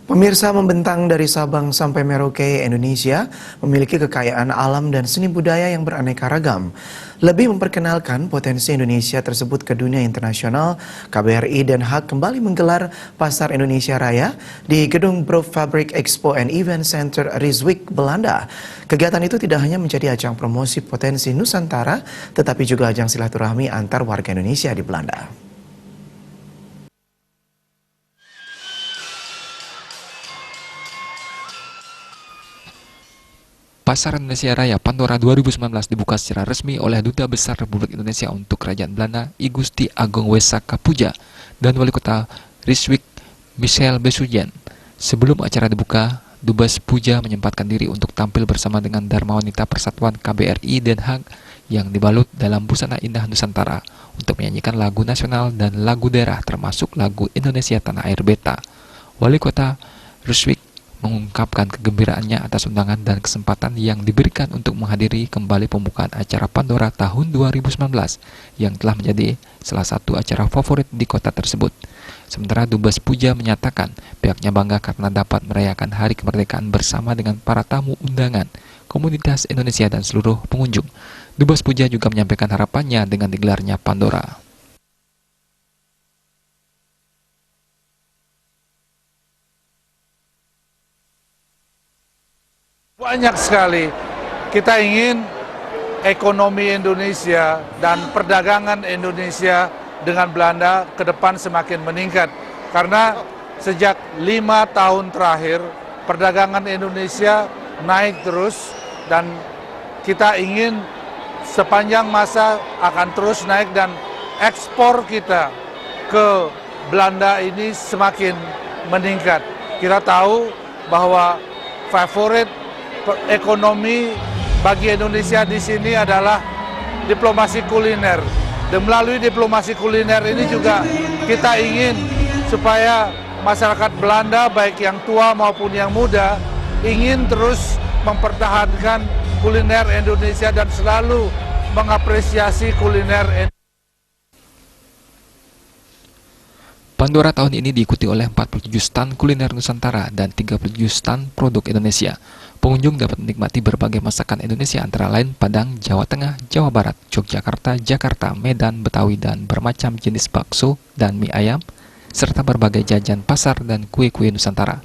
Pemirsa, membentang dari Sabang sampai Merauke, Indonesia memiliki kekayaan alam dan seni budaya yang beraneka ragam. Lebih memperkenalkan potensi Indonesia tersebut ke dunia internasional, KBRI Den Haag kembali menggelar Pasar Indonesia Raya di Gedung Bro Fabric Expo and Event Center Rijswijk, Belanda. Kegiatan itu tidak hanya menjadi ajang promosi potensi Nusantara, tetapi juga ajang silaturahmi antar warga Indonesia di Belanda. Pasar Indonesia Raya Pandora 2019 dibuka secara resmi oleh Duta Besar Republik Indonesia untuk Kerajaan Belanda, I Gusti Agung Wesaka Puja, dan Wali Kota Rijswijk, Michel Besujen. Sebelum acara dibuka, Dubes Puja menyempatkan diri untuk tampil bersama dengan Dharma Wanita Persatuan KBRI Den Haag yang dibalut dalam busana indah Nusantara untuk menyanyikan lagu nasional dan lagu daerah termasuk lagu Indonesia Tanah Air Beta. Wali Kota Rijswijk mengungkapkan kegembiraannya atas undangan dan kesempatan yang diberikan untuk menghadiri kembali pembukaan acara Pandora tahun 2019 yang telah menjadi salah satu acara favorit di kota tersebut. Sementara Dubes Puja menyatakan pihaknya bangga karena dapat merayakan Hari Kemerdekaan bersama dengan para tamu undangan, komunitas Indonesia dan seluruh pengunjung. Dubes Puja juga menyampaikan harapannya dengan digelarnya Pandora. Banyak sekali kita ingin ekonomi Indonesia dan perdagangan Indonesia dengan Belanda ke depan semakin meningkat. Karena sejak 5 tahun terakhir perdagangan Indonesia naik terus dan kita ingin sepanjang masa akan terus naik dan ekspor kita ke Belanda ini semakin meningkat. Kita tahu bahwa favorit ekonomi bagi Indonesia di sini adalah diplomasi kuliner. Dan melalui diplomasi kuliner ini juga kita ingin supaya masyarakat Belanda baik yang tua maupun yang muda ingin terus mempertahankan kuliner Indonesia dan selalu mengapresiasi kuliner Indonesia. Pandora tahun ini diikuti oleh 47 stan kuliner Nusantara dan 37 stan produk Indonesia. Pengunjung dapat menikmati berbagai masakan Indonesia antara lain Padang, Jawa Tengah, Jawa Barat, Yogyakarta, Jakarta, Medan, Betawi, dan bermacam jenis bakso dan mie ayam, serta berbagai jajan pasar dan kue-kue Nusantara.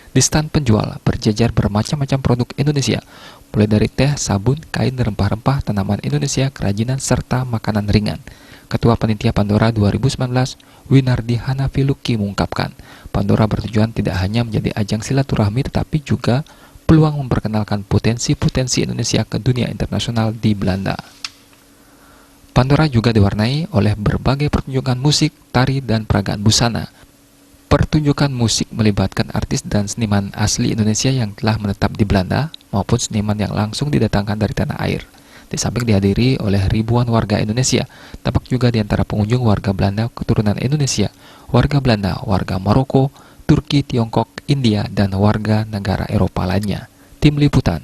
Di stan penjual berjajar bermacam-macam produk Indonesia, mulai dari teh, sabun, kain, rempah-rempah, tanaman Indonesia, kerajinan, serta makanan ringan. Ketua Panitia Pandora 2019, Winardi Hanafi Luki mengungkapkan, Pandora bertujuan tidak hanya menjadi ajang silaturahmi tetapi juga peluang memperkenalkan potensi-potensi Indonesia ke dunia internasional di Belanda. Pandora juga diwarnai oleh berbagai pertunjukan musik, tari, dan peragaan busana. Pertunjukan musik melibatkan artis dan seniman asli Indonesia yang telah menetap di Belanda maupun seniman yang langsung didatangkan dari tanah air. Di samping dihadiri oleh ribuan warga Indonesia, tampak juga di antara pengunjung warga Belanda keturunan Indonesia, warga Belanda, warga Maroko, Turki, Tiongkok, India, dan warga negara Eropa lainnya. Tim Liputan.